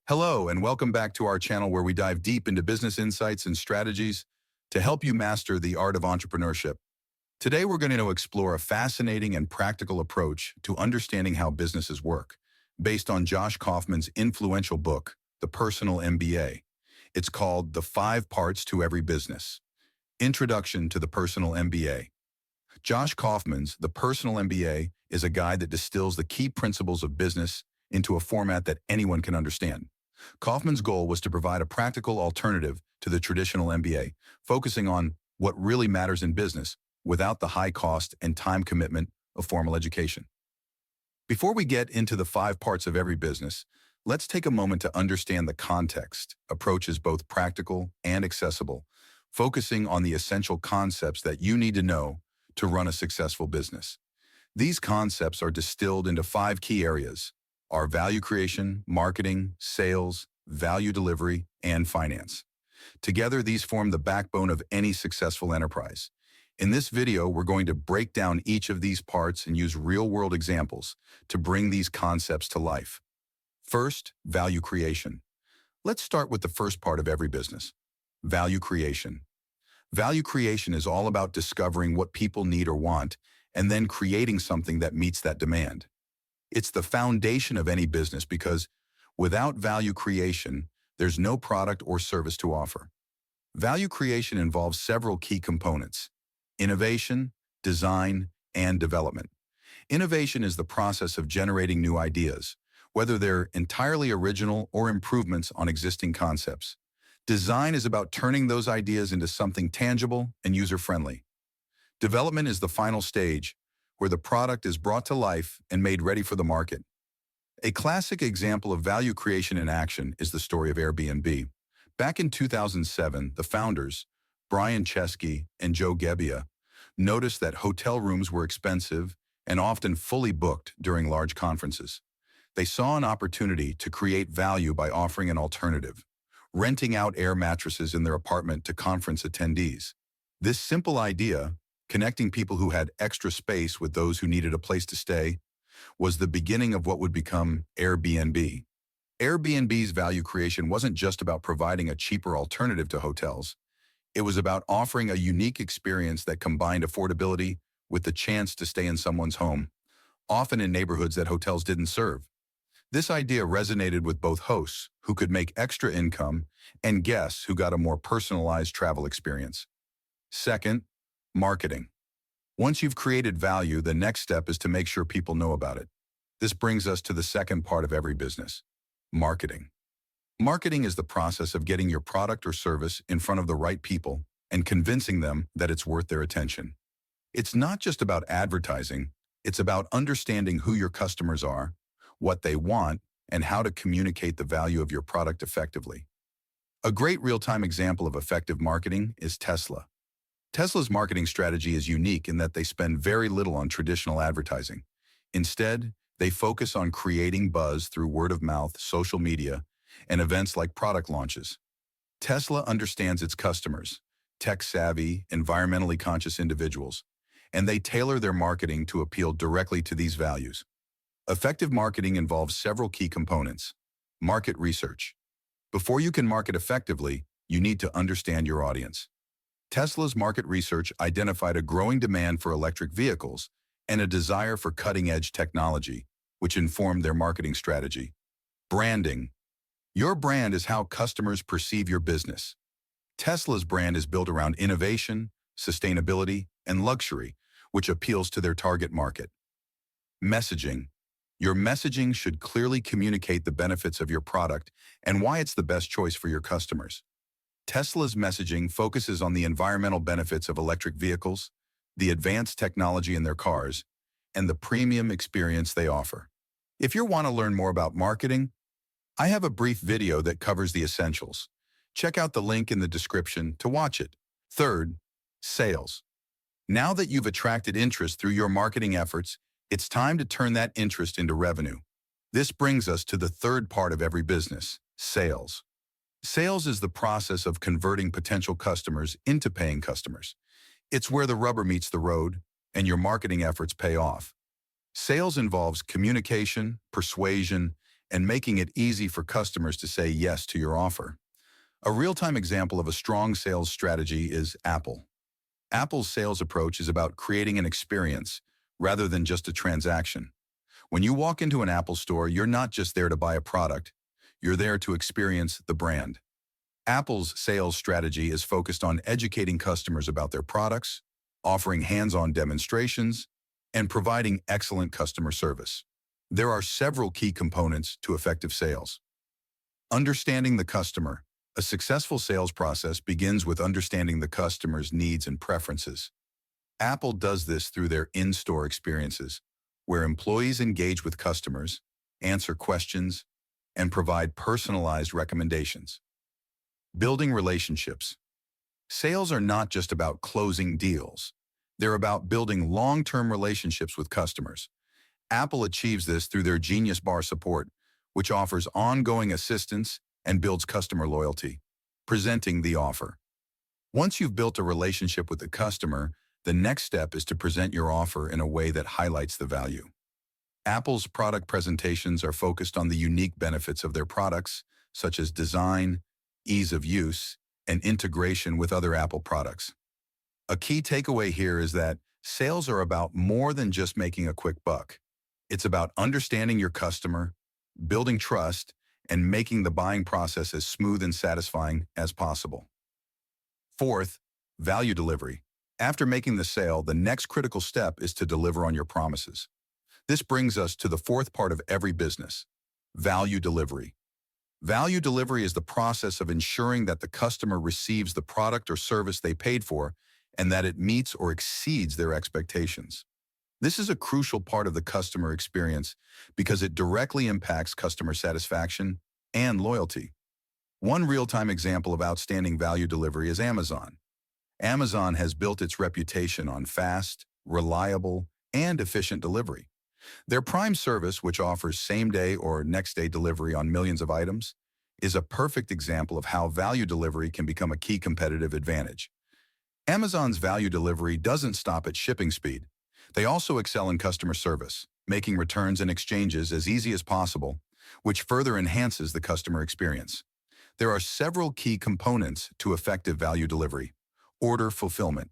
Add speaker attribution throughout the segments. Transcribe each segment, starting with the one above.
Speaker 1: Hello, and welcome back to our channel where we dive deep into business insights and strategies to help you master the art of entrepreneurship. Today, we're going to explore a fascinating and practical approach to understanding how businesses work, based on Josh Kaufman's influential book, The Personal MBA. It's called The 5 Parts to Every Business. Introduction to the Personal MBA. Josh Kaufman's The Personal MBA is a guide that distills the key principles of business into a format that anyone can understand. Kaufman's goal was to provide a practical alternative to the traditional MBA, focusing on what really matters in business without the high cost and time commitment of formal education. Before we get into the 5 parts of every business, let's take a moment to understand the context. Approach is both practical and accessible, focusing on the essential concepts that you need to know to run a successful business. These concepts are distilled into 5 key areas: our value creation, marketing, sales, value delivery, and finance. Together, these form the backbone of any successful enterprise. In this video, we're going to break down each of these parts and use real-world examples to bring these concepts to life. First, value creation. Let's start with the first part of every business: value creation. Value creation is all about discovering what people need or want and then creating something that meets that demand. It's the foundation of any business because without value creation, there's no product or service to offer. Value creation involves several key components: innovation, design, and development. Innovation is the process of generating new ideas, whether they're entirely original or improvements on existing concepts. Design is about turning those ideas into something tangible and user-friendly. Development is the final stage, where the product is brought to life and made ready for the market. A classic example of value creation in action is the story of Airbnb. Back in 2007, the founders, Brian Chesky and Joe Gebbia, noticed that hotel rooms were expensive and often fully booked during large conferences. They saw an opportunity to create value by offering an alternative: renting out air mattresses in their apartment to conference attendees. This simple idea, connecting people who had extra space with those who needed a place to stay, was the beginning of what would become Airbnb. Airbnb's value creation wasn't just about providing a cheaper alternative to hotels. It was about offering a unique experience that combined affordability with the chance to stay in someone's home, often in neighborhoods that hotels didn't serve. This idea resonated with both hosts, who could make extra income, and guests who got a more personalized travel experience. Second, marketing. Once you've created value, the next step is to make sure people know about it. This brings us to the second part of every business: marketing. Marketing is the process of getting your product or service in front of the right people and convincing them that it's worth their attention. It's not just about advertising, it's about understanding who your customers are, what they want, and how to communicate the value of your product effectively. A great real-time example of effective marketing is Tesla. Tesla's marketing strategy is unique in that they spend very little on traditional advertising. Instead, they focus on creating buzz through word of mouth, social media, and events like product launches. Tesla understands its customers, tech-savvy, environmentally conscious individuals, and they tailor their marketing to appeal directly to these values. Effective marketing involves several key components. Market research. Before you can market effectively, you need to understand your audience. Tesla's market research identified a growing demand for electric vehicles and a desire for cutting-edge technology, which informed their marketing strategy. Branding. Your brand is how customers perceive your business. Tesla's brand is built around innovation, sustainability, and luxury, which appeals to their target market. Messaging. Your messaging should clearly communicate the benefits of your product and why it's the best choice for your customers. Tesla's messaging focuses on the environmental benefits of electric vehicles, the advanced technology in their cars, and the premium experience they offer. If you want to learn more about marketing, I have a brief video that covers the essentials. Check out the link in the description to watch it. Third, sales. Now that you've attracted interest through your marketing efforts, it's time to turn that interest into revenue. This brings us to the third part of every business: sales. Sales is the process of converting potential customers into paying customers. It's where the rubber meets the road and your marketing efforts pay off. Sales involves communication, persuasion, and making it easy for customers to say yes to your offer. A real-time example of a strong sales strategy is Apple. Apple's sales approach is about creating an experience rather than just a transaction. When you walk into an Apple store, you're not just there to buy a product, you're there to experience the brand. Apple's sales strategy is focused on educating customers about their products, offering hands-on demonstrations, and providing excellent customer service. There are several key components to effective sales. Understanding the customer. A successful sales process begins with understanding the customer's needs and preferences. Apple does this through their in-store experiences, where employees engage with customers, answer questions, and provide personalized recommendations. Building relationships. Sales are not just about closing deals. They're about building long-term relationships with customers. Apple achieves this through their Genius Bar support, which offers ongoing assistance and builds customer loyalty. Presenting the offer. Once you've built a relationship with the customer, the next step is to present your offer in a way that highlights the value. Apple's product presentations are focused on the unique benefits of their products, such as design, ease of use, and integration with other Apple products. A key takeaway here is that sales are about more than just making a quick buck. It's about understanding your customer, building trust, and making the buying process as smooth and satisfying as possible. Fourth, value delivery. After making the sale, the next critical step is to deliver on your promises. This brings us to the fourth part of every business, value delivery. Value delivery is the process of ensuring that the customer receives the product or service they paid for and that it meets or exceeds their expectations. This is a crucial part of the customer experience because it directly impacts customer satisfaction and loyalty. One real-time example of outstanding value delivery is Amazon. Amazon has built its reputation on fast, reliable, and efficient delivery. Their Prime service, which offers same-day or next-day delivery on millions of items, is a perfect example of how value delivery can become a key competitive advantage. Amazon's value delivery doesn't stop at shipping speed. They also excel in customer service, making returns and exchanges as easy as possible, which further enhances the customer experience. There are several key components to effective value delivery. Order fulfillment.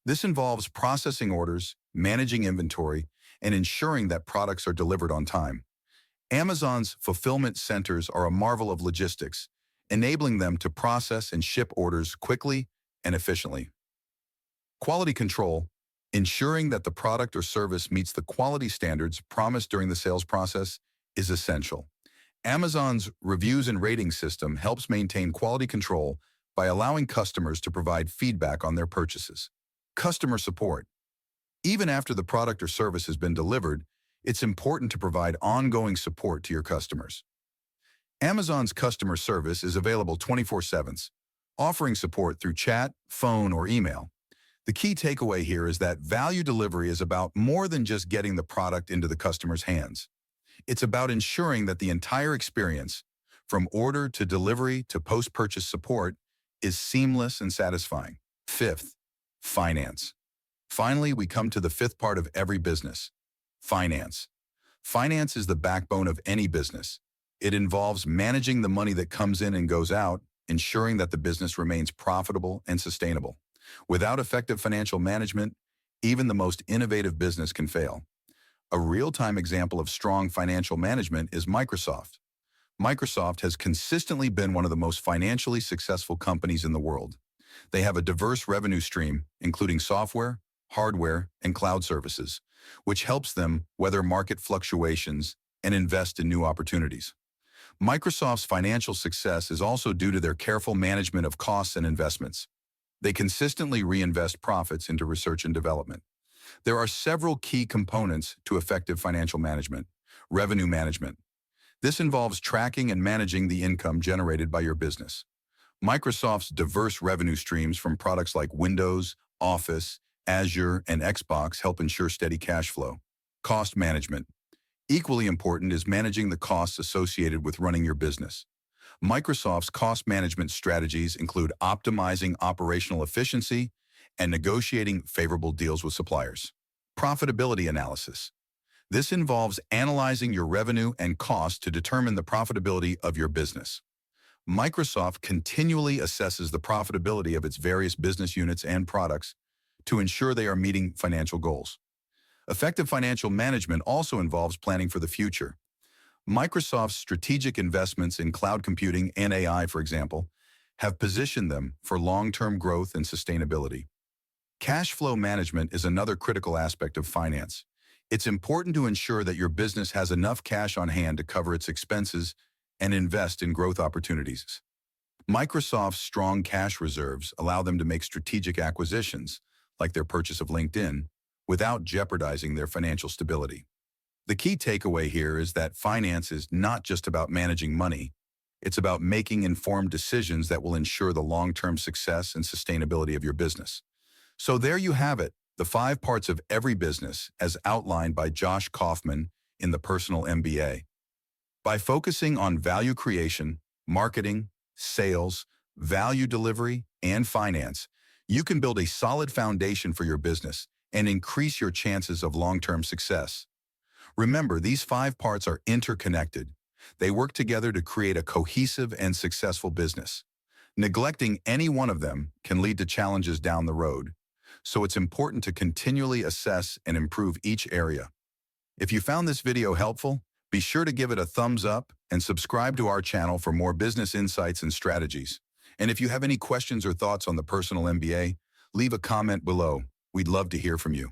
Speaker 1: This involves processing orders, managing inventory, and ensuring that products are delivered on time. Amazon's fulfillment centers are a marvel of logistics, enabling them to process and ship orders quickly and efficiently. Quality control. Ensuring that the product or service meets the quality standards promised during the sales process is essential. Amazon's reviews and rating system helps maintain quality control by allowing customers to provide feedback on their purchases. Customer support. Even after the product or service has been delivered, it's important to provide ongoing support to your customers. Amazon's customer service is available 24/7, offering support through chat, phone, or email. The key takeaway here is that value delivery is about more than just getting the product into the customer's hands. It's about ensuring that the entire experience, from order to delivery to post-purchase support, is seamless and satisfying. Fifth, finance. Finally, we come to the fifth part of every business, finance. Finance is the backbone of any business. It involves managing the money that comes in and goes out, ensuring that the business remains profitable and sustainable. Without effective financial management, even the most innovative business can fail. A real-time example of strong financial management is Microsoft. Microsoft has consistently been one of the most financially successful companies in the world. They have a diverse revenue stream, including software, hardware, and cloud services, which helps them weather market fluctuations and invest in new opportunities. Microsoft's financial success is also due to their careful management of costs and investments. They consistently reinvest profits into research and development. There are several key components to effective financial management. Revenue management. This involves tracking and managing the income generated by your business. Microsoft's diverse revenue streams from products like Windows, Office, Azure, and Xbox help ensure steady cash flow. Cost management. Equally important is managing the costs associated with running your business. Microsoft's cost management strategies include optimizing operational efficiency and negotiating favorable deals with suppliers. Profitability analysis. This involves analyzing your revenue and cost to determine the profitability of your business. Microsoft continually assesses the profitability of its various business units and products to ensure they are meeting financial goals. Effective financial management also involves planning for the future. Microsoft's strategic investments in cloud computing and AI, for example, have positioned them for long-term growth and sustainability. Cash flow management is another critical aspect of finance. It's important to ensure that your business has enough cash on hand to cover its expenses and invest in growth opportunities. Microsoft's strong cash reserves allow them to make strategic acquisitions, like their purchase of LinkedIn, without jeopardizing their financial stability. The key takeaway here is that finance is not just about managing money. It's about making informed decisions that will ensure the long-term success and sustainability of your business. So there you have it, the 5 parts of every business as outlined by Josh Kaufman in the Personal MBA. By focusing on value creation, marketing, sales, value delivery, and finance, you can build a solid foundation for your business and increase your chances of long-term success. Remember, these 5 parts are interconnected. They work together to create a cohesive and successful business. Neglecting any one of them can lead to challenges down the road, so it's important to continually assess and improve each area. If you found this video helpful, be sure to give it a thumbs up and subscribe to our channel for more business insights and strategies. And if you have any questions or thoughts on the Personal MBA, leave a comment below. We'd love to hear from you.